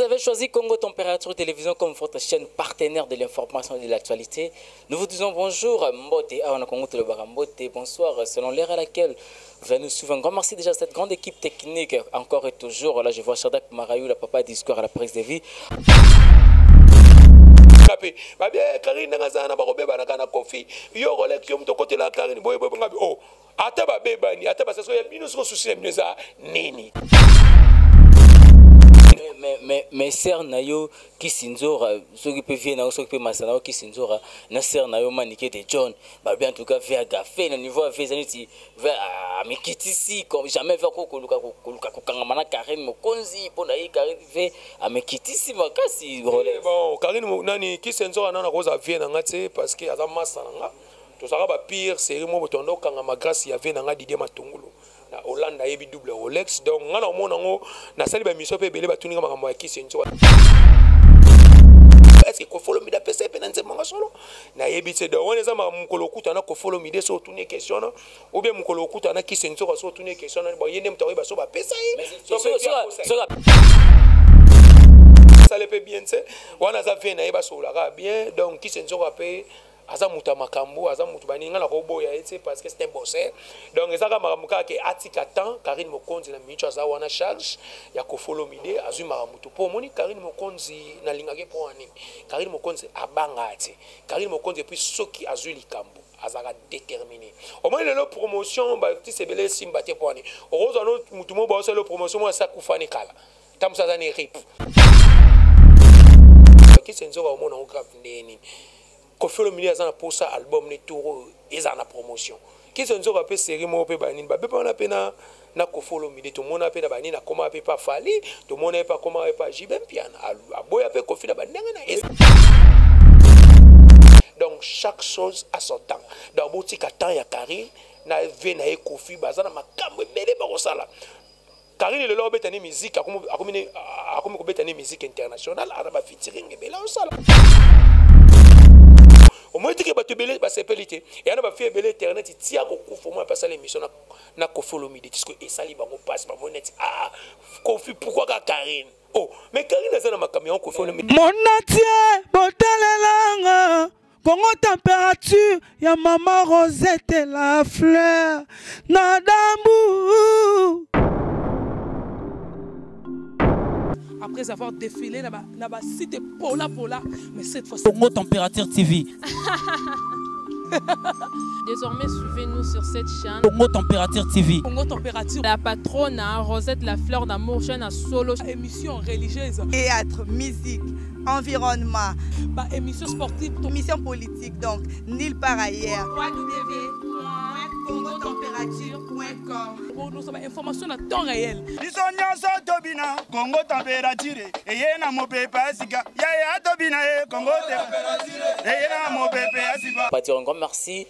Vous avez choisi Congo Température Télévision comme votre chaîne partenaire de l'information et de l'actualité. Nous vous disons bonjour, Mbote, bonsoir, selon l'heure à laquelle vous allez nous suivre. Un grand merci déjà à cette grande équipe technique, encore et toujours. Là, je vois Shadak Marayou, la papa d'histoire à la prise de vie. Carine ngazana bakobeba nakana Koffy yo Rolex yo mto côté la Carine boye boye ngabi oh ata ba bebani ata ba saso ya bino siko souci mneza nini mais ser nayo kisinzora soki pe vie na soki pe masana kisinzora na ser nayo Manicke de John ba bien en tout cas vers gafé na niveau vers zaniti vers amekitisi comme jamais vers koluka kokangama Carine Mokonzi pona yi Carine ve amekitisi Makasi bon Carine nani kisinzora na koza vie na ngate parce que aza masana nga to saka ba pire série mo botondo kangama grâce ya vie na nga Didier Matungulu na Hollande yebi double Rolex donc ngana omona ngo na sali ba mission pe belé ba tuninga makambo ya kisenzo est-ce que Olomide pesa pe nanze manga solo na yebi tse donc on eza mukolo kuta na Olomide so tunie question na ou bien mukolo kuta na kisenzo so tunie question na bon yende mtawe ba so ba pesa so ça le peut bien tse wana za vena yeba so la bien donc kisenzo pe aza muta makambo aza mutu baninga na koboya ete parce que c'est un bosseur donc ezaka makamuka ke atika temps Carine Mokonzi na micho aza wana charge ya Olomide azui makamutu po moni Carine Mokonzi na lingake po ani Carine Mokonzi abanga ate Carine Mokonzi puis soki azui likambo azaka déterminé au moins le promotion ba ti sebele simba te po ani ozo no mutu mo ba so le promotion mo sa kufani kala tamsa za ne rip ki senzo ba mo na grave neni Koffy Olomide azana posa album ne tour ezana promotion qui se nzo rappelle série mo pe banini ba pe na pena na Koffy Olomide to mona pe na banini na koma pe pa fali to mona pa koma pa jibe Mpiana aboya pe Koffy na bandenga na donc chaque chose a son temps donc botika temps ya Carine na vena e Koffy bazana makambo ebele ba kosala Carine le lo betani musique akomi ko betani musique internationale araba featuring ebele osala au moins que tu belé ba sepelité et ana ba fait belé internet tia ko kufa moi passer l'émission na Koffy Olomide disco et sali bango passe ba monet Koffy pourquoi Carine oh mais Carine azana ma camion Koffy Olomide mon atier Botala Congo température ya maman Rosette la fleur nadambu. Après avoir défilé là-bas, site Pola, mais cette fois Congo Température TV. Désormais, suivez-nous sur cette chaîne. Congo Température TV. Congo Température. La patronne, Rosette, la fleur d'amour, chaîne à solo. Émission religieuse. Théâtre, musique, environnement. Bah, émission sportive. Émission politique, donc, nulle part ailleurs. www.congotempérature.com. Pour nous avoir information à temps réel. Congo Température. Et y a mon pépé Asika. Ya Tobina, Congo Température. Et y a mon pépé Asika. Un grand merci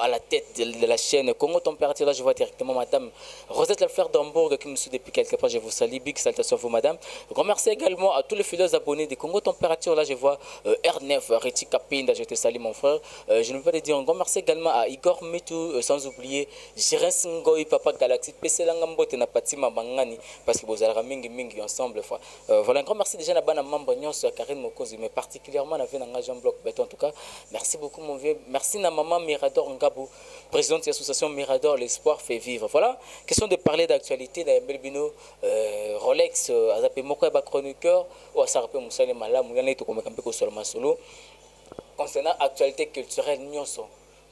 à la tête de la chaîne Congo Température. Là, je vois directement madame Rosette la fleur d'Hambourg qui nous suit depuis quelque part. Je vous salue. Big salutation à vous, madame. Un grand merci également à tous les fidèles abonnés de Congo Température. Là, je vois R9, Reti Kapinda. Je te salue, mon frère. Je ne peux pas te dire un grand merci également à Igor Mitou, sans oublier Jérès Ngoy, Papa Galaxy, PC Langambote, na Patima Bangani, parce que vous avez mingi ensemble. Voilà, un grand merci déjà à Bana Mamba Nyos, à Carine Mokonzi, mais particulièrement à Jean Bloc. En tout cas, merci beaucoup, mon vieux. Merci à maman Mirador Ngabou, présidente de l'association Mirador, l'espoir fait vivre. Voilà, question de parler d'actualité dans Belbino, Rolex, Azapé Moko Eba chroniqueur, ou à Sarapé Moussale Malam, ou Yanné Tokomé Kampeko Soloma Solo. Concernant l'actualité culturelle, Nyonso,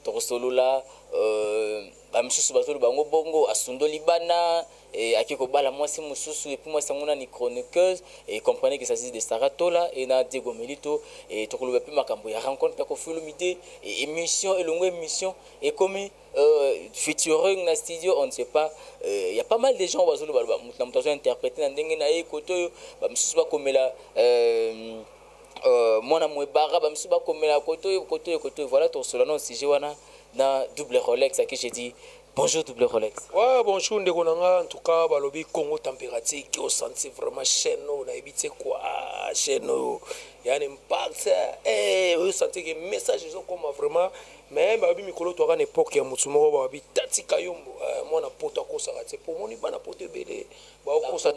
Toro Solo là, Moussou Bazolo Bango Bongo, Asundo Libana, et Akiko Bala, moi c'est Moussou, et puis moi c'est mon ani chroniqueuse, et comprenez que ça s'agit de Saratola, et na Diego Melito, et Tokolo Bepi Makambo, il y a rencontre Koffy Olomide, et émission, et longue émission, et comme featuring na studio, on ne sait pas, il y a pas mal de gens, Bazolo Balba, Moutamtazo interprété dans Dengenae, Koto, Moussou Bakomela, moi na Mouebara, Moussou Bakomela, Koto, voilà, ton solo, non, si j'ai na double Rolex à qui j'ai dit bonjour double Rolex. Ouais, bonjour Ndegonanga, en tout cas balobi Congo Température qui au senti vraiment chaîne na ebité quoi chaîne il y a un impact vous sentez que message ils ont comme vraiment mais babi mikolo to ran époque ya mutumo babi tati kayombo moi na poto ko ça c'est pour moni bana poto belé ba ko ça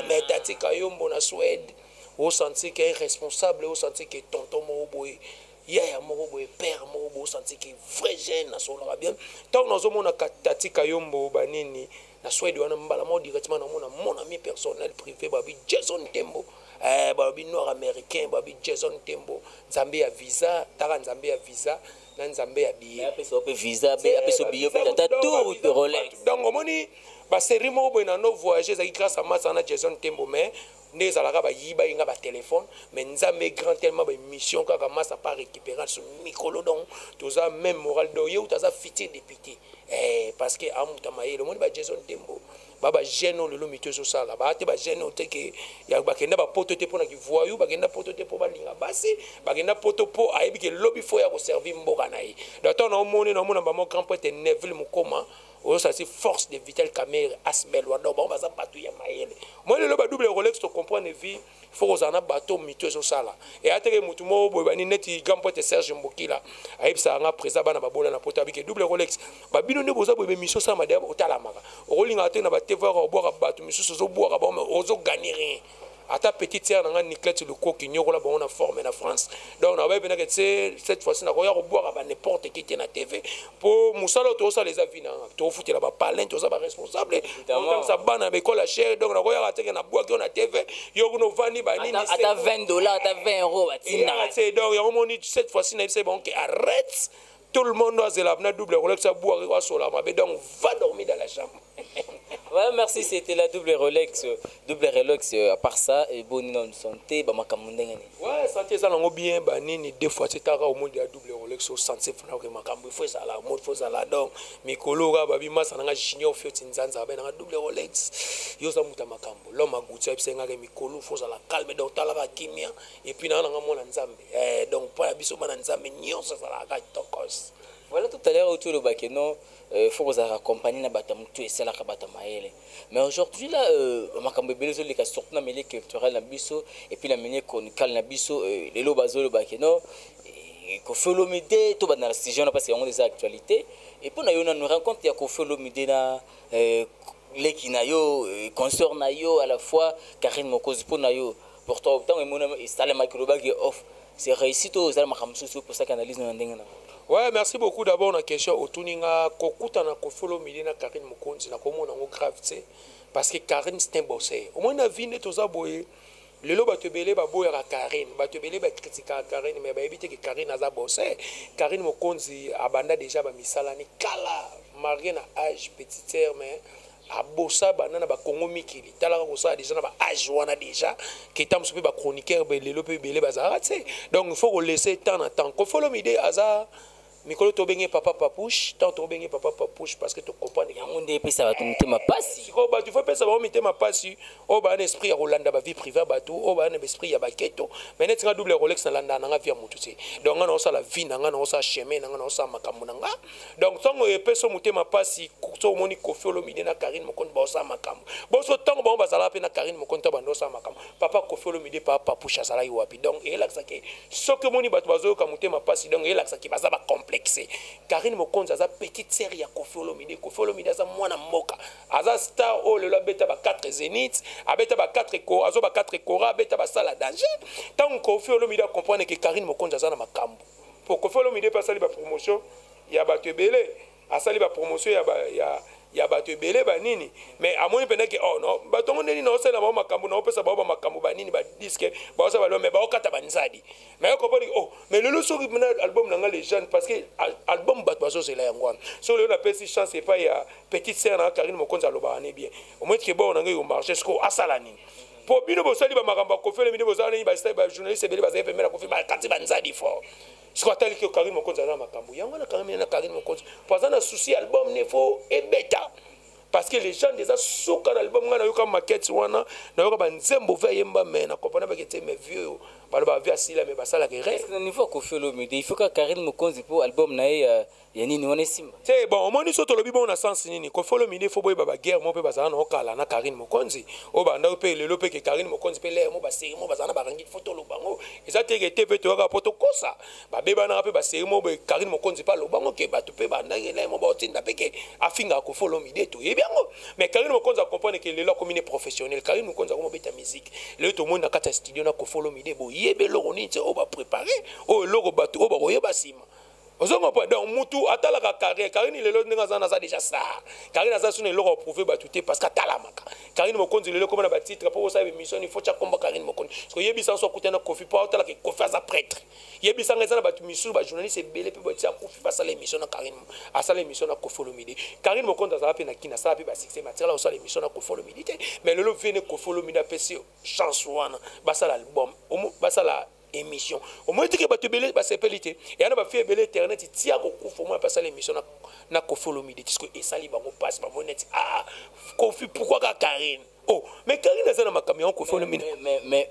mais tati kayombo na Suède vous sentez qu'il est responsable vous sentez que tonton Moroboy yaya Moroboy père Moroboy vous sentez qu'il vrai jeune na solera bien tant nous avons na tati kayombo banini na Suède wana mbala mo directement na mon ami personnel privé babi Jason Tembo babi noir américain babi Jason Tembo Zambie a visa tara Zambie a visa na Zambie a billet après visa après billet tata tout de Rolex donc omoni ba série mo bo na no voyager ça grâce à massa na Jason Tembo mais ne zalaka ba yiba inga ba téléphone mais nzambe grand tellement ba mission kaka massa pas récupérer ce micro donc toza même moral do yo toza fiti député parce que amuta maye le monde ba Jason Tembo baba gêne le mito so sala ba te ba gêne te ke ya ba kenda ba poto te pona ki voyou ba kenda poto te po ba linga basi ba kenda poto po ayebi ke lobby fo ya ko servir mboka na yi dato na omoni na mona ba mo grand pote Neville Mukoma o ça c'est force de vital caméra asbel wa do ba ba za patu ya mayele moi le ba double Rolex to comprendre vie faut aux ana bateau mito so sala et ateke mutu mo bo ba ni neti grand pote Serge Mbokila ayib sa nga présent bana ba bola na poto abi ke double Rolex ba bino ne boza bo be mission sa madame otala maka o linga te na ba te voir o boire bateau mission so boire ba o zo gagner rien à ta petite sœur n'a Nicolette le coq qui n'y aura pas on a formé en France donc on va bien que cette fois-ci on va boire à n'importe qui est na TV pour Moussalo tout ça les avis na tout foutre là-bas parler tout ça va responsable donc ça banne avec la chair donc on va attaquer na boire qui on a TV yo no vani ba ni à $20 à 20 euros c'est donc yo moni cette fois-ci c'est bon que arrête tout le monde doit se laver double Rolex à boire et sur la mais donc va dormir dans la chambre. Voilà, merci, c'était la double Rolex. À part ça, et bonne santé, bah, ouais, santé, ça l'a bien, bah, ni deux fois, c'est au monde de la double Rolex, au santé, il faut ça là, au monde, faut ça là, donc, Mikolo, babi, massa, n'a junior, fait une zanza, ben, la double Rolex, yo, ça mouta makambo, l'homme a goûté, c'est un Mikolo, faut ça la calme, donc, t'as la kimia, et puis, n'a mon nzambe, donc, pas la biso, man, nzambe, nyon, ça la gagne, tokos. Voilà, tout à l'heure, autour de Bakeno, il faut vous accompagner dans tout et c'est là que mais aujourd'hui là makambo belezo les surtout na mêlée culturelle na biso et puis la mêlée chroniquelle na biso les lobazo le bakeno Koffy Olomide tout dans la région parce qu'il y a des actualités et puis on a une rencontre il y a Koffy Olomide na les kinayo consort na yo à la fois Carine Mokonzi pour na yo pourtant autant et mon installé microba qui off c'est réussi tout ça makambo pour ça qu'analyse na ndengana. Ouais, merci beaucoup d'abord la question au Tuninga Kokuta na Koffy Olomide na Carine Mokonzi na comment on grave parce que Carine c'est un bosseur. Au moins na vie ne toza boye le lo batebele ba boye ra Carine batebele ba critiquer Carine mais ba éviter que Carine aza bosseur. Carine Mokonzi abanda déjà ba misala ni kala marié na âge petite sœur mais abosa banana ba Congo mikili tala ko ça déjà na ba âge wana déjà qui tam sopi ba chroniqueur be le lo pe belé bazara tu donc il faut laisser temps en temps Koffy Olomide aza Mikolo to bengi papa papouche, tant to bengi papa papouche parce que tu comprends que on dépêche ça va te mettre ma passe. Si tu fais pas ça va mettre ma passe. Oh bah un esprit à Rolanda ba vie privée bateau, oh bah un esprit à baketo. Mais net nga double Rolex na landa nga vie mutu c'est. Donc nga na la vie nga na sa chemin nga na sa makambo nga. Donc tant que peso muté ma passe, so moni Koffy Olomide na Carine Mokonzi ba sa makambo. Bon so tant ba sala pe na Carine Mokonzi ba no sa makambo. Papa Koffy Olomide papa papouche sala yi wapi. Donc et là ça que so que moni bato bazo ka muté ma passe donc et là ça qui va ba Carine Mokonzi aza petite sœur ya Koffy Olomide. Koffy Olomide aza mwana mboka. Aza star o le beta ba 4 zénith, abeta ba 4 kora, azo ba 4 kora, abeta ba sala danger. Tant Koffy Olomide comprendre que Carine Mokonzi aza na makambo. Pour Koffy Olomide pas sali ba promotion, ya ba tebele, asali ba promotion ya bato belé banini mais à moins pendant que oh non bato ngoni na osala ba makambo na opesa ba makambo banini ba disque ba osala ba mais ba okata banzadi mais ko poni oh mais le soki mena album nanga les jeunes parce que album bato bazo c'est là yango so le na pesi chance et pas ya petite sœur na Carine Mokonzi aloba ane bien au moins que bon nanga yo marché ce ko asala nini pour bino bo sali ba makambo Koffy Olomide bo sala ni ba style ba journaliste belé ba zefemela Koffy ba kati banzadi fort ce qu'on appelle que Carine Mokonzi na makambo yango na Carine na Carine Mokonzi parce que souci album ne faut et bêta parce que les gens déjà souka l'album ngana yo comme maquette wana na yo ba nzembo veyemba mais na comprendre pas que c'est mes vieux baloba via sila mais basala que rêve na niveau Koffy Olomide il faut que Carine Mokonzi pour album na ya nini wana simba c'est bon au moins ni soto lobi bon na sens nini Koffy Olomide faut boy baba guerre mo pe bazana na okala na Carine Mokonzi o banda pe lelo pe que Carine Mokonzi pe l'air mo ba série mo bazana ba rangi photo lo bango ezate que TV to ka poto kosa ba beba na pe ba série mo be Carine Mokonzi pa lo bango ke ba to pe banda ngela mo ba otinda pe ke afinga Koffy Olomide to yebiango mais Carine Mokonzi a comprendre que lelo comme une professionnel Carine Mokonzi ko mo beta musique le to monde na kata studio na Koffy Olomide bo yebe lo ni o ba préparer o lo ba to o ba yeba sima ozongo pa donc mutu atala ka carrière Carine lelo ndinga zana za déjà ça Carine za sune lo prouver ba tuté parce que atala maka Carine Mokonzi lelo comme na ba titre pour ça émission il faut cha combat Carine Mokonzi parce que yebi sans so kutana Koffy pa atala ke Koffy za prêtre yebi sans ngeza na ba misu ba journaliste belé pe ba tia Koffy fa ça l'émission na Carine a ça l'émission na Koffy Olomide Carine Mokonzi za pe na kina ça pe ba succès matériel ça l'émission na Koffy Olomide mais lelo vene Koffy Olomide a pesi chance wana ba ça l'album ba ça la émission au moins que bato belé ba sepelité et ana ba fait belé internet tia ko kufa moi passer l'émission na Koffy Olomide parce que et sali bango passe ba net ah Koffy pourquoi ka Carine oh mais Carine a na makamion Koffy Olomide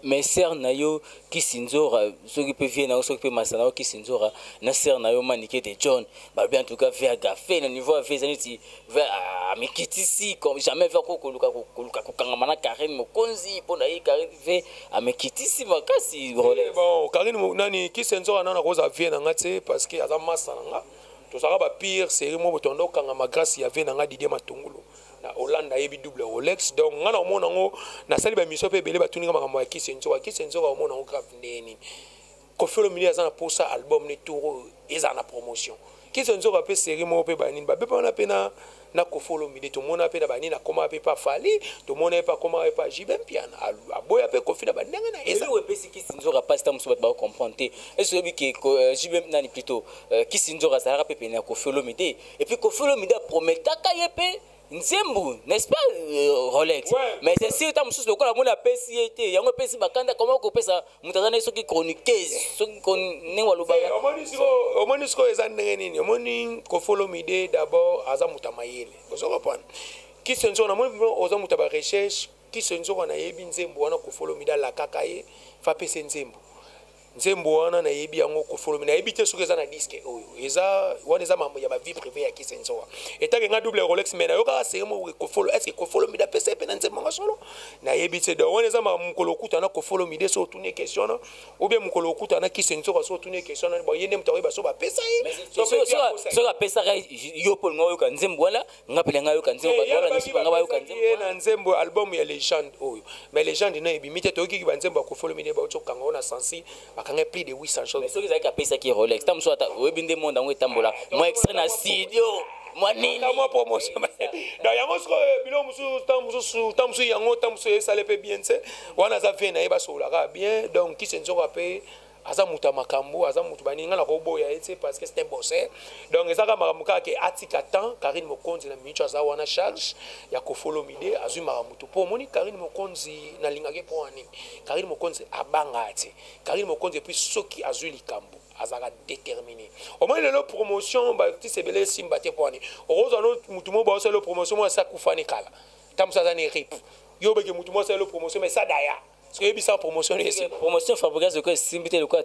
mais ser na yo ki sinzora so ki pe vie na so ki pe masana ki sinzora na ser na yo Manicke de John ba bien en tout cas vers gafé na niveau vers aniti vers amekitisi comme jamais vers ko luka ko kangama na Carine Mokonzi pona yi Carine ve amekitisi Makasi bon Carine nani ki senzora na ko za vie na ngate parce que aza masana nga to saka ba pire série mo botondo kangama grâce ya vie na nga Didier Matungulu na Hollande yebi double Rolex donc ngana omona ngo na sali ba mission pe belé ba tuninga makambo ya ki senzora omona ngo grave neni Koffy Olomide azana pour ça album ne tour eza na promotion ki senzora pe série mo pe ba nini ba be pa na pe na Koffy Olomide to mona pe na ba nini na koma pe pa fali to mona pa koma pa Mpiana aboya pe Koffy na ba ndanga na eza we pe ki senzora pas ta muso ba comprendre est-ce que JB nani plutôt ki senzora ça pe na Koffy Olomide et puis Koffy Olomide prometaka yepe nzembu n'est-ce pas Rolex ouais. Mais c'est si ta mususu lokola mona pesi été yango pesi bakanda comment ko pesa mutazana soki chroniqueuse soki konni walubanga omoni sko eza ndenge nini omoni Koffy Olomide d'abord aza mutamayele ozo comprendre ki senzo na moni oza mutaba recherche ki senzo na yebi nzembu wana Koffy Olomide la kakaye fa pesa nzembu nzembo wana na yebi yango Koffy Olomide na yebi te soki eza na disque oyo eza wana eza mambo ya ba vie privée ya kisenzo etake nga double Rolex mais na yoka semo Koffy Olomide est-ce que Koffy Olomide pesa pe na nzembo nga solo na yebi te donc wana eza mukolo kuta na Koffy Olomide so tourner question ou bien mukolo kuta na kisenzo so tourner question bon yende mutawe ba so ba pesa so ka pesa yo pol ngo yoka nzembo wana ngapele nga yoka nzembo ba nisi nga ba yoka nzembo na nzembo album ya légende oyo mais légende na yebi mite to yoki ba nzembo Koffy Olomide ba otsoka ngo na sensi bakanga plus de 800 choses. Mais ce qui a payé qui Rolex, tam so ata webinde monde ngo etambola. Moi extrait na studio. Moi nini? Moi promotion. Donc yango sko bilo musu tamsu yango tamsu ça le peut bien c'est. Wana za vient na yeba so la bien donc qui senzo rapé aza muta makambo aza mutu baninga na robo ya etse parce que c'est un bosseur donc ezaka makamuka ke atika temps Carine Mokonzi na micho aza wana charge ya Koffy Olomide azui makamutu po moni Carine Mokonzi na lingake po ani Carine Mokonzi abanga ati Carine Mokonzi puis soki azui likambo azaka déterminé au moins le promotion ba ti sebele simbate po ani ozo no mutu mo ba so le promotion mo sa kufani kala tam sa zane rip yo beke mutu mo sa le promotion mais ça daya parce que bisa promotion ici promotion fabrication de quoi simbité le quoi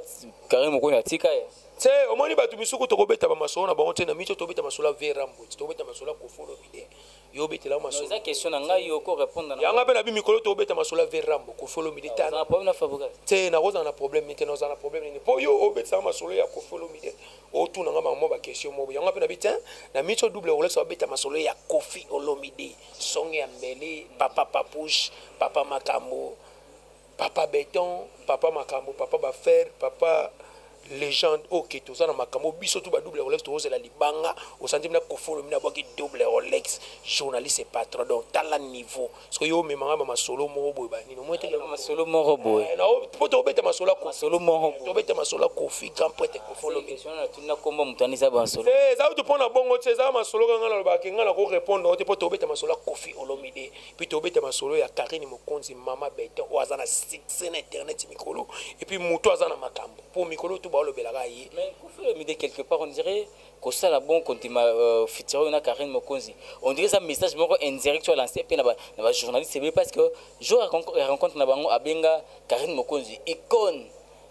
Carine Mokonzi atika c'est au moins batu misuku to kobeta ba masolo na bango te na micho to beta masolo verambo to beta masolo Koffy Olomide yo betela masolo ça question na ngai yo ko répondre na yanga pe na bi mikolo to beta masolo verambo Koffy Olomide ta na problème na fabrication te na roza na problème maintenant na problème ni po yo obeta masolo ya Koffy Olomide o tu na ngama mo ba question mo yanga pe na bitin na micho double Rolex obeta masolo ya Koffy Olomide songe ya mbele papa papouche papa makambo papa béton papa makambo papa ba fer papa légende ok tout ça na makambo biso tout ba double Rolex to la libanga au centime na Koffy Olomide ba double Rolex journaliste et patron donc tala niveau parce que yo me manga ma solo mo boy ba ni no mo te ma solo mo boy na po to beta ma solo Koffy solo mo to beta ma solo Koffy grand prêtre Koffy Olomide question na tuna komba mutani za ba solo ça to pona bongo te za ma solo ngana ba ke ngana ko répondre te po to beta ma solo Koffy Olomide puis to beta ma solo ya Carine Mokonzi mama beta o azana succès na internet mikolo et puis muto azana makambo pour mikolo to mais Koffy Olomide quelque part on dirait que ça la bon quand il m'a featuré na Carine Mokonzi on dirait ça message moko indirect sur lancé pe na ba journaliste c'est parce que je rencontre na bango abenga Carine Mokonzi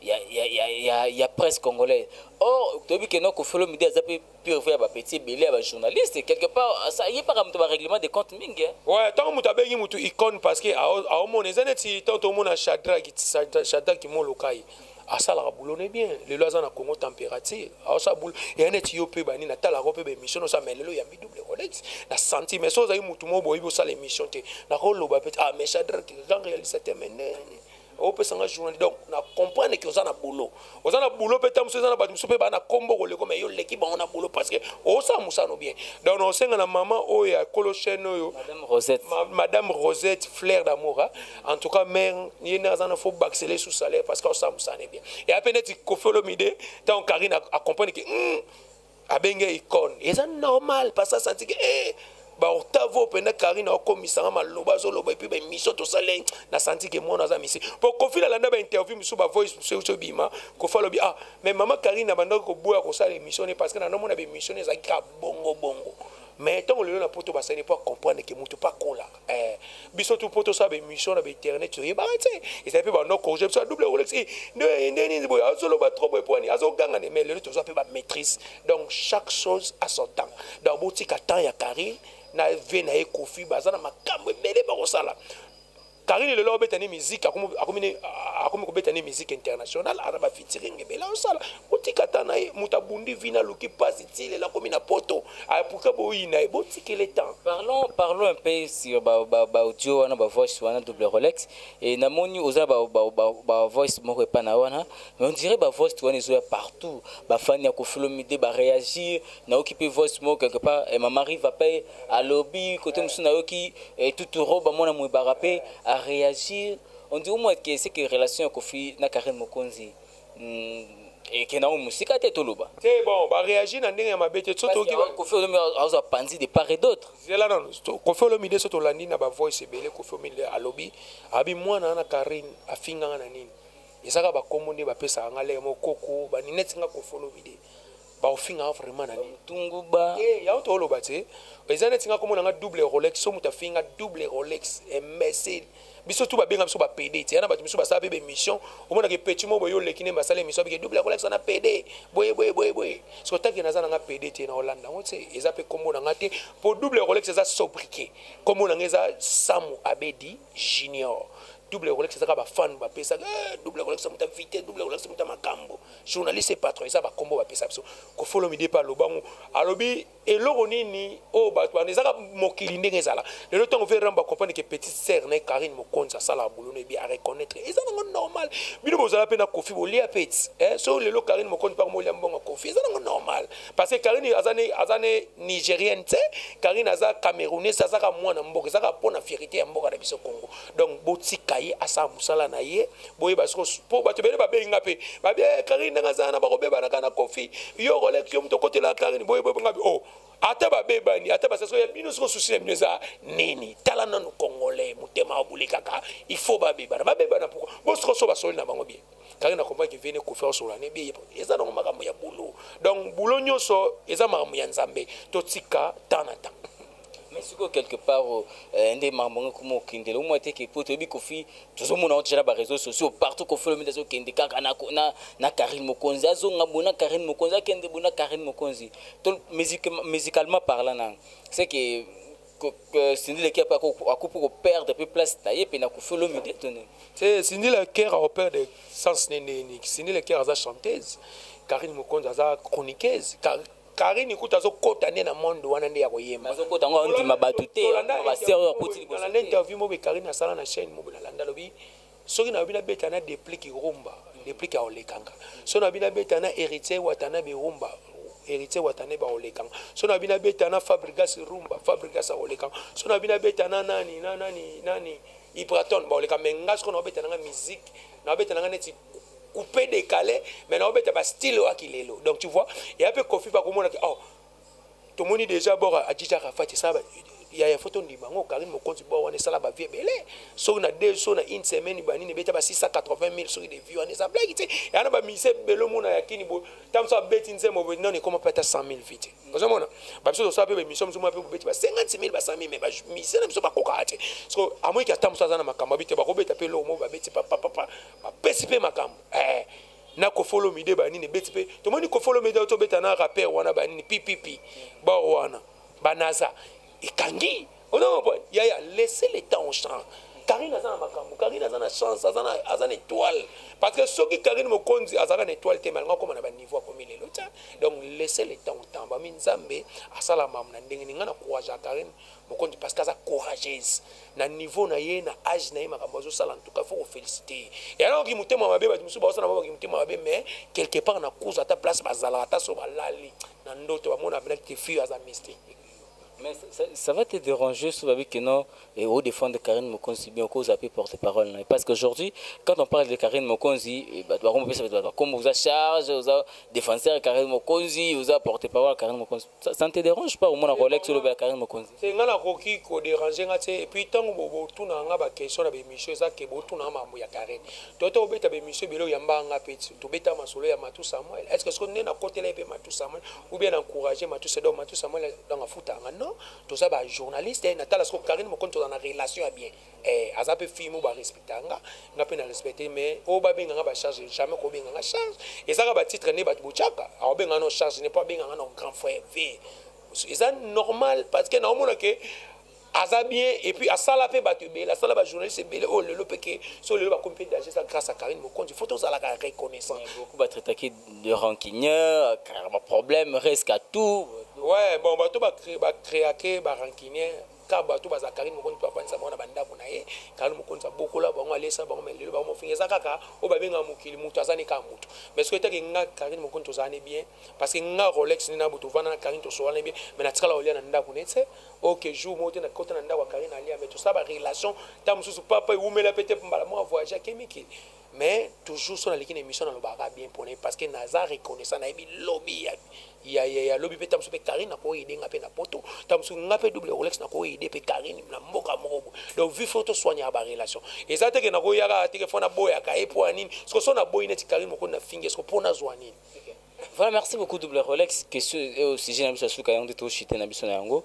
il y a presse congolaise. Or, tu as vu que nous, Koffy Olomide, a pu faire un petit billet à journaliste. Quelque part, ça y est par un règlement de compte ming. Ouais, tant que tu as bien une icône parce que à mon exemple, tant que mon chadra qui mon local. À ça la boulot est bien. Les lois en Congo température. À ça boulot. Il y a un éthiopie bani na tala rope be mission ça mais le y a mis double Rolex. Na senti mais ça y mutu mo boy bo ça les missions te. Na rolo ba peut mais chadra qui grand réalisateur mais on peut s'en journée donc na comprendre que on a boulot peut-être monsieur na ba monsieur ba na combo ko le comme yo l'équipe on a boulot parce que on ça musa no bien donc on sait na maman o ya colochene yo madame Rosette fleur d'amour en tout cas mère il na za na faut baxeler sous salaire parce que on ça musa bien et à peine tu Koffy Olomide tant Carine a comprendre que a benga icône et ça normal parce que ça senti que ba octavo pena Carine a commissaire maloba zo loba et puis ba mission to salé na senti que moi na za mission pour Koffy la landa ba interview miso ba voice sur bima Koffy lobi mais maman Carine na banda ko boya ko ça l'émission parce que na no mona ba mission za ka bongo mais tant le na poto ba ça n'est pas comprendre que mutu pas con là biso tout poto ça ba mission na ba internet tu ba tu et ça peut ba no corriger ça double Rolex ni boya zo loba trop boy point azo ganga mais le to ça peut ba maîtrise donc chaque chose a son temps dans boutique temps ya Carine na vena e Koffy bazana makambo ebele ba kosala Carine le lo betani musique akomi ko betani musique internationale ara ba featuring ebele osala botika tana e mutabundi vina luki pasitile la komi na poto pourquoi boyina e botika le temps parlons un peu sur ba audio wana ba voice wana double Rolex et na moni oza ba voice moko pa na wana mais on dirait ba voice wana zo partout ba fan ya Koffy Olomide ba réagir na occuper voice moko quelque part et maman arrive après à lobby côté musuna yoki et tout roba mona mu ba rapper à réagir on dit au moins que c'est que relation Koffy na Carine Mokonzi et que na musique te toloba c'est bon ba réagir na ndenge ya mabete surtout ki Koffy Olomide a pandi de part et d'autre c'est là non Koffy Olomide surtout landi na ba voice ebele Koffy Olomide a lobby abi mwana na Carine afinga na nini ezaka ba komonde ba pesa ngale mokoko ba ninetinga Koffy Olomide ba ofinga vraiment na nini tunguba ya to loba te ezana tinga komona nga double Rolex so muta finga double Rolex MSC biso tu ba benga biso ba PD ti yana ba biso ba sa be mission o mona ke petit mo boyo lekine ba sala mission be double Rolex na PD boy so ta ke na zana nga PD ti na Hollande ngo te eza pe komona nga te pour double Rolex eza sobriquet komona nga eza Samu Abedi Junior double Rolex ça ba fan ba pesa double Rolex muta vite double Rolex muta makambo journaliste patron ça ba combo ba pesa biso Koffy Olomide pa lobango alobi eloko nini o ba to ezaka mokili ndenge ezala le temps on veut ramba comprendre que petite sœur na Carine Mokonzi ça la boulot bien à reconnaître ezala normal bino bozala pe na Koffy bolia peti so le Carine Mokonzi par molia mbongo Koffy ezala normal parce que Carine azane nigérienne te Carine aza camerounaise ça ka mwana mboka ça ka pona fierté ya mboka na biso Congo donc botika asa musala na ye boye basko po bato bele ba benga pe ba bien Carine ngazana ba robeba na kana Koffy yo Rolex yo mto côté la Carine boye ngabi ata ba bebani ata ba saso ya bino so souci bino za nini tala nanu congolais mutema obuli kaka il faut ba bebana pourquoi bosko so ba soli na bango bien Carine na comprendre que vene Koffy sur l'année bien eza na makambo ya boulot donc boulot nyoso eza makambo ya nzambe to tika tanata. Mais si quelque part, un des membres comme au Kindle, au moins que pour te dire Koffy, tout le monde a déjà les réseaux sociaux partout Koffy Olomide au Kindle, na Carine Mokonzi, na Carine Mokonzi, na Carine Mokonzi. Donc musicalement parlant, c'est que Cindy le Caire a coupé au père depuis place taillée puis na Koffy Olomide donné. C'est Cindy le Caire a père de sens néné, Cindy le Caire a chanteuse, Carine Mokonzi a chroniqueuse. Carine écoute azo kota na monde wana nde ya koyema azo kota ngo ndima batute ba sérieux kuti na l'interview mo be Carine asala na chaîne mo be landa lobi soki na bina beta na déplique rumba déplique a olekanga so na bina beta na héritier watana be rumba héritier watane ba olekanga so na bina beta na fabrigas rumba fabrigas a olekanga so na bina beta na nani Ibraton ba olekanga menga so na beta na musique na beta na neti coupé décalé mais on bet style wa kilelo donc tu vois et un peu Koffy va comment oh tout le monde déjà bord a déjà rafati ça il y a photo ndi bango Carine Mokonzi bo wana sala ba vie belé so na deux so na une semaine bani ne beta ba 680,000 sur des vues on est ça blague tu et ana ba mise belo mona ya kini bo tam so bet nze mo non et comment peut-être 100,000 vite vous mona ba so ça pe mission mo pe bet ba 50,000 ba 100,000 mais ba mise na so ba kokate so a moi ki atam so za na makamba bite ba ko beta pe lo mo ba beti papa ba pesi pe makamba na Koffy Olomide banini betipe to moni Koffy Olomide to betana rappeur wana banini pipipi ba wana banaza ikangi ono bon ya laissez le temps au champ. Carine azana makambo, Carine azana chance, azana étoile. Parce que ceux qui Carine Mokonzi azana étoile te malgré comme on a un niveau comme il est l'autre. Donc laissez le temps au temps. Ba minzambe asala mamna ndenge ninga na courage à Carine Mokonzi parce qu'elle est courageuse. Na niveau na ye na âge na ye makambo zo sala en tout cas faut féliciter. Et alors qui mutema mabe ba musu ba osana ba qui mutema mabe mais quelque part na cause à ta place bazala ata so balali na ndoto ba mona bena te fille aza mystique. Mais ça va te déranger souvent que non et au défendre de Carine Mokonzi bien cause à porte-parole parce qu'aujourd'hui quand on parle de Carine Mokonzi comme vous avez charge vous avez défenseur Carine Mokonzi vous avez porte-parole Carine Mokonzi ça ne te dérange pas au moins la Rolex sur le Carine Mokonzi c'est ngala koki ko déranger ngate et puis tant bobo tuna nga ba question na be monsieur ça ke bo tuna mambo ya Carine toto beta be monsieur belo yamba nga petit to beta masolo ya Matou Samuel est-ce que ce qu'on est na côté là pe Matou Samuel ou bien encourager Matou Samuel dans la foot non tout ça ba journaliste et natala ce Carine Mokonzi dans la relation bien aza pe film ba respectanga nga pe na respecter mais o ba benga ba charge jamais ko benga charge et ça ba titre ne ba bochaka a benga no charge n'est pas benga no grand frère v c'est ça normal parce que normalement que aza bien et puis asala pe ba tebe la sala ba journaliste belé oh le peke so le ba compétent d'agir ça grâce à Carine Mokonzi faut tous la reconnaissance beaucoup ba traiter de rancunier car problème risque à tout. Ouais, bon, bateau va créer, va rancunier, car bateau va Carine Mokonzi va faire ça, on a banda pour naïe, Carine Mokonzi va beaucoup là, bon, aller ça, bon, mais le bon, finir ça, caca, au bas bien, mukili, mutazani kamutu. Mais ce que tu as dit, Carine Mokonzi tozane bien, parce que nga Rolex ni na butu vana Carine tozane bien, mais na tsala olia na nda kunetse, ok, jour moté na côté na nda wa Carine alia, mais tout ça, ba relation, tam sous papa, ou me la pété pour mbala moi voyager kémiki. Mais toujours sur la ligne émission dans le bar bien pour parce que Nazar reconnaissant na ebi lobby ya lobby pe tamsu pe Carine na ko aider ngape na poto tamsu ngape double Rolex na ko aider pe Carine na mboka moko donc vu photo soigner ba relation et ça te que na ko yaka te que fona boya ka e pour anine ce que son na boy net Carine moko na finge ce que pour na zoanine. Voilà, merci beaucoup double Rolex question au sujet na biso suka yango to chité na biso na yango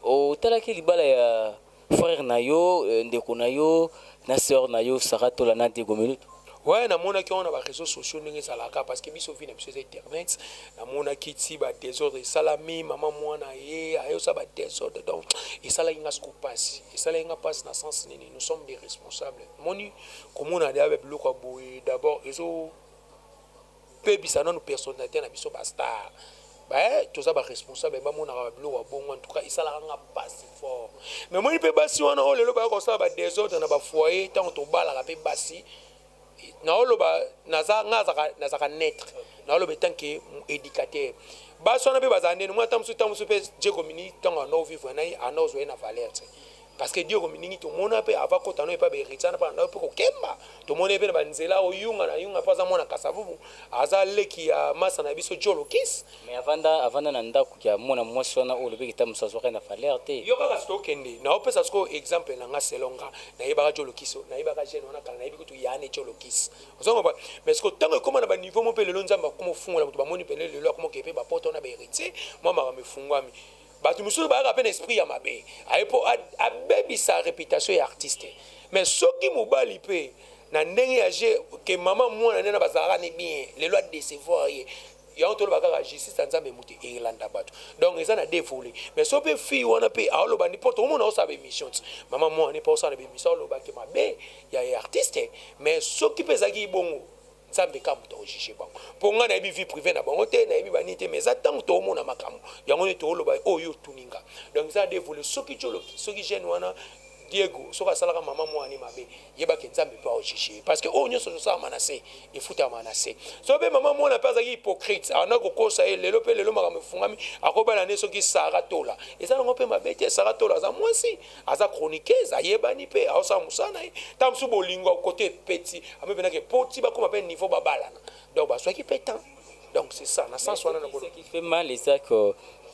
au talaki libala ya frère nayo ndeko nayo na sœur nayo Sarato la na Diego. Ouais, na mona ki on a ba réseaux sociaux ndenge salaka parce que biso vi na biso internet na mona ki ti ba désordre salami maman mwana ye ayo sa ba désordre donc et ça là inga sco passe et ça là inga passe na sens nini nous sommes des responsables moni comme on a dit avec le quoi d'abord réseau pe bisana nous personnalité na biso ba star bah tout ça ba responsable ba mona ba bilo wa bon en tout cas et ça là nga passe fort mais moni pe basi wana o lelo ba ko ça ba désordre na ba foyer tant to bala ka pe basi na oloba nazaka naître na oloba tant que éducateur baso na be bazane moi tamsu pe je communique tant en vivre na en ozo na valeur parce que Dieu communique tout monde pe ava ko tano pa be ritana pa na pe ko kemba to monde pe na banzela o yunga pa za mona kasavu aza leki ya masa na biso jolokis mais avanda na ndako ya mona mwasi wana o lobe kitamsa zo na valeur te yo kaka sto kende na opesa sko exemple na nga selonga na yeba jolokiso na yeba jeune wana kala na yebi kutu yane jolokis ozongo ba mais ko tango comme na ba niveau mo pe le nzamba comme fungola mutu ba moni pe le lo comme kepe ba poto na be héritier moi ma me fungwami batu musu ba rappel esprit ya mabe aipo abebi sa réputation ya artiste mais soki mobali pe na ndenge ya je que maman mwana nena bazala ni bien les lois de décevoir ya on to ba ka justice nzambe muti irlanda batu donc ils en a dévolé mais so pe fille wana pe a lo ba ni poto mo na o sa be mission maman mwana ni pa sa be mission lo ba ke mabe ya artiste mais soki pe zaki bongo nzambe ka muto ojiche bango pour nga na vie privée na bango te na ba ni te mais attends to mo na makamu yango ni to lo ba oyo tuninga donc ça dévolé soki cholo soki jeune wana Diego soka salaka maman moi ani mabe yeba ke nzambe pa ochichi parce que o nyoso so manase e futa manase so be maman moi na pas aki hypocrite ana ko kosa lelo pe lelo maka mfungami akobala ne soki saratola eza ngo pe mabe te saratola za moi si aza chroniqueuse ayeba ni pe aosa musana tamsu bolingo côté petit amebe na ke poti ba koma pe niveau babalana donc ba so ki pétant donc c'est ça na sens wana na ce qui fait mal les ça que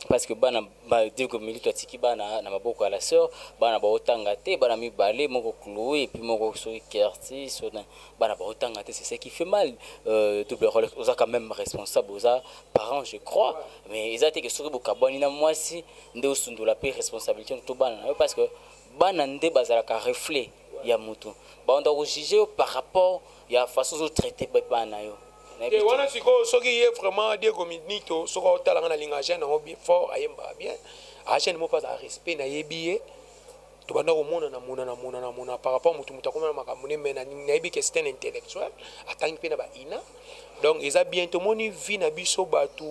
parce que bana ba Diego milito atiki bana na maboko à la sœur bana ba otanga te bana mi balé moko cloué et puis moko so quartier so bana ba otanga te c'est ce qui fait mal double rôle aux a quand même responsable aux a parents je crois mais ils a été que sur bokaboni na mwasi nde osundula pe responsabilité to bana parce que bana nde bazala ka reflet ya mutu ba on doit juger par rapport ya façon de traiter papa na yo et wana siko soki ye vraiment Dieu communito soko talanga na linga na bien fort ayemba bien a chaîne mo pas à respect na yebiye to banda ko mona par rapport mutu mutakoma makambo ne mena na yebi que c'est un intellectuel atangi pe na ba ina donc ils a bientôt moni vie na biso batu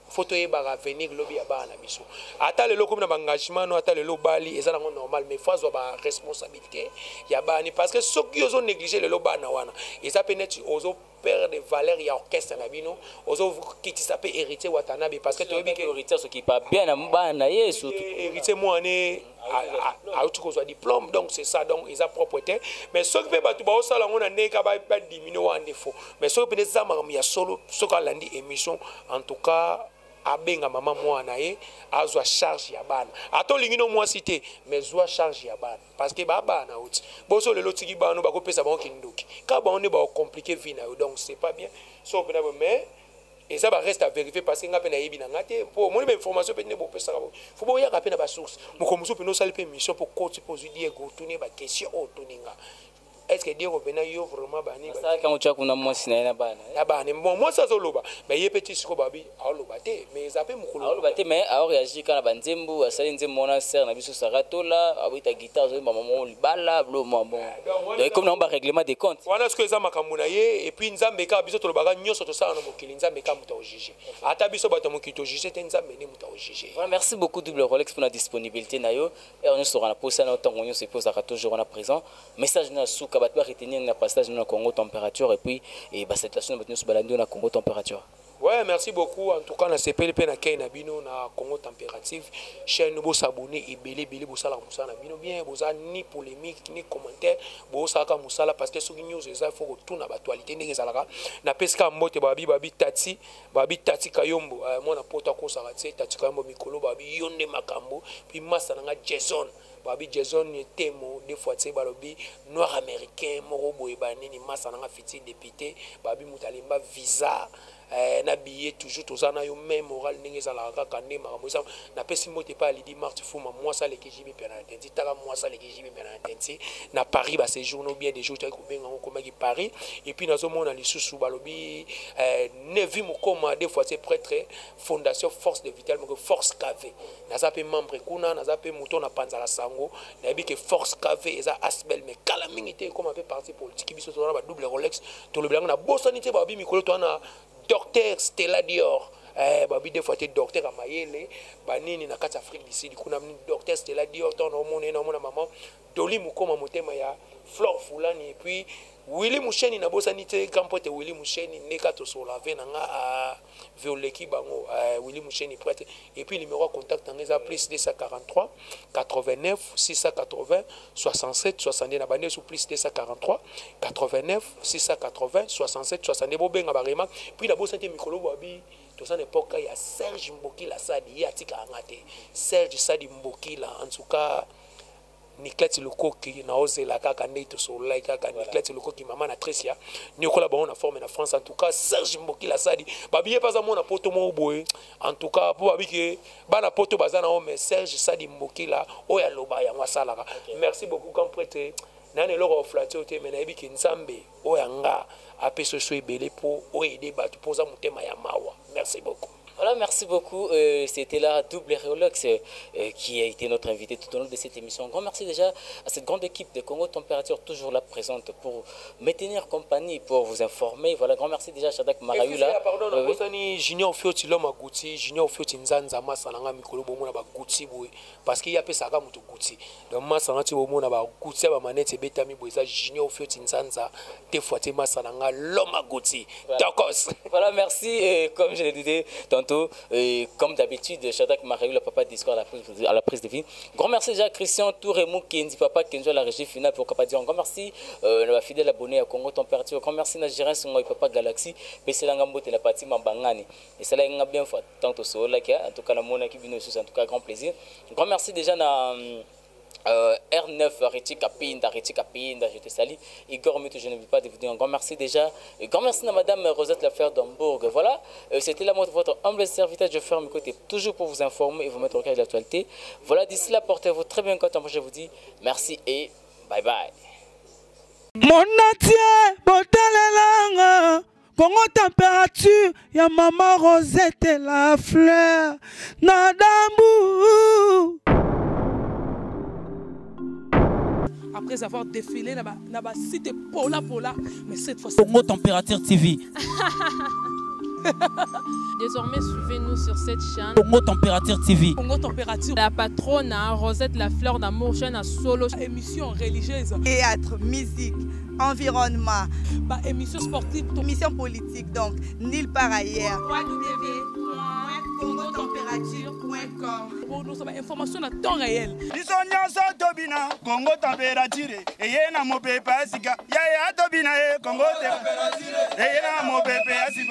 photo ye ba venir lobby ya ba na biso ata le loko na engagement no ata le lo bali eza nango normal mais fois ba responsabilité ya ba ni parce que soki ozo négliger le lo ba na wana eza peut-être ozo perdre de valeur ya orchestre na bino ozo kiti ça peut hériter watanabe parce que to yebi que héritier ce qui pas bien na mbana yesu héritier moi ne a tu ko diplôme donc c'est ça donc ils a propreté mais soki pe batu ba osala ngona neka ba diminuer wa défaut mais soki peut-être ça ya solo soki alandi émission en tout cas abenga mama mwana ye azwa charge ya bana ato lingino moi cité mais zwa charge ya bana parce que bana outi boso lelo tiki bana ba ko pesa ba kindoki ka ba on est ba compliquer vie na donc c'est pas bien so mais et ça va rester à vérifier parce que nga pe na yebi na ngate pour mon information pe ne bo pesa faut bo ya ka pe na ba source mo ko muso pe no sale pe mission pour coach pour Diego tourner ba question au toninga est-ce que Diego bena yo vraiment bani ça quand tu as kuna moi sina bana ya bana bon moi ça zoloba mais ye petit siko babi aloba te mais ça peut mukolo aloba te mais a réagir quand ba nzembu asali nzembu mona ser na biso saratola abita guitare zo maman libala blo maman donc comme on ba règlement des comptes wana ce que ça makambo na ye et puis nzambe ka biso tolobaka nyoso to sala na mokili nzambe ka muta o juger ata biso bato mokili to juger te nzambe ne muta o juger voilà merci beaucoup double Rolex pour la disponibilité na yo et on sera na posa na temps on se pose à toujours en présent message na sou ka bato retenir na passage na Congo température et puis et ba situation na bato balando na Congo température. Ouais, merci beaucoup. En tout cas, na CPLP na Kenya bino na Congo températive. Chaîne bo s'abonner et belé bo sala musala bino bien, bo ni polémique ni commentaire, bo sala musala parce que ce news ça faut retourner na actualité ndenge zalaka. Na peska mbote babi tati kayombo moi na pota ko sala tati kayombo mikolo babi yonde makambo puis massa na Jason. Babi Jason était des fois tu sais balobi noir américain moro boyebani ni massa na fiti député babi mutalimba visa na billet toujours tozana yo même moral ndenge za la kaka nde makambo ça na pesi mote pa lidi marche fuma moi ça les kijibi Mpiana intenti taka moi ça les kijibi Mpiana intenti na Paris ba séjour no bien des jours ko benga ko maki Paris et puis nazo mona lisusu balobi nevi mukoma des fois c'est prêtre fondation force de vital mo force KV naza pe membre kuna naza pe mouton na panzala sango na bi que force KV eza asbel mais kala mingité comme un peu parti politique biso tona ba double Rolex to le blanc na bosanité babi mikolo to na docteur Stella Dior babi des fois docteur amayele banini na kati Afrique du Sud kuna docteur Stella Dior ton homone na mona maman doli mukoma motema ya Flore Fulani et puis Willy Moucheni na bosanité campote Willy Moucheni neka to sola venanga a violeki bango Willy Moucheni prêtre et puis numéro contact ngeza plus 243 89 680 67 70 na bande sous plus 243 89 680 67 70 bobenga barema puis la bosanité mikolo babi to ça époque il y a Serge Mbokila Sadi ya tika ngate Serge Sadi Mbokila en tout cas Niklati Lokoki na ozela kaka ndeito sola kaka Niklati Lokoki mama na Tricia nyokola ba on a formé na France en tout cas Serge Mbokila Sadi babiye pas mo na poto mo boye en tout cas pour babike bana poto bazana o mais Serge Sadi Mbokila oya loba ya wasala merci beaucoup comme prêtre nane loko flatter te mais na yebiki nzambe oya nga apeso so ebele po o aider batu poza mutema ya mawa merci beaucoup. Voilà, merci beaucoup. C'était là Double Rolex qui a été notre invité tout au long de cette émission. Un grand merci déjà à cette grande équipe de Congo Température, toujours là présente pour me tenir compagnie, pour vous informer. Voilà, grand merci déjà à Shadak Marayula. Pardon, Junior Fioti l'homme à Gouti, Junior Fioti Nzanza Masananga Mikolo Bomo na ba Gouti boy parce qu'il y a pe saka mutu Gouti. Donc Masananga ti Bomo na ba Gouti ba manete betami boza Junior Fioti Nzanza te fois te Masananga l'homme à Gouti. Tokos. Voilà, merci comme je l'ai dit tantôt, comme d'habitude, Shadak Marayula, papa discours à la prise de vie. Grand merci déjà à Christian Touremou qui dit papa qui à la régie finale pour Papa dire. Grand merci à fidèle abonné à Congo Température. Grand merci à Gérard Songo et Papa Galaxy. Mais c'est la gambote la partie Mambangani. Et c'est là qu'il y a bien fait. Tant au sol, en tout cas, la monnaie qui vient aussi, en tout cas, grand plaisir. Grand merci déjà à R9 Ritika Pinda, je te salue. Igor Mutu, je ne veux pas de vous dire un grand merci déjà. Et grand merci à Madame Rosette Lafleur d'Hambourg. Voilà, c'était là votre humble serviteur. Je ferme mes côtés toujours pour vous informer et vous mettre au cœur de l'actualité. Voilà, d'ici là, portez-vous très bien quand je vous dis merci et bye bye. Mon entier, Botala, Congo température, ya maman Rosette la fleur, Nadambu. Après avoir défilé dans la cité Pola, mais cette fois Congo Température TV. Désormais, suivez-nous sur cette chaîne. Congo Température TV. Congo Température. La patronne, Rosette la fleur d'amour, chaîne à solo. Émission religieuse. Théâtre, musique, environnement. Émission sportive. Émission politique, donc nulle part ailleurs. www.congotempérature.com. Pour nous, information à temps réel. Congo température, et yena mo pepe asika, ya tobina Congo température, et yena mo pepe asika.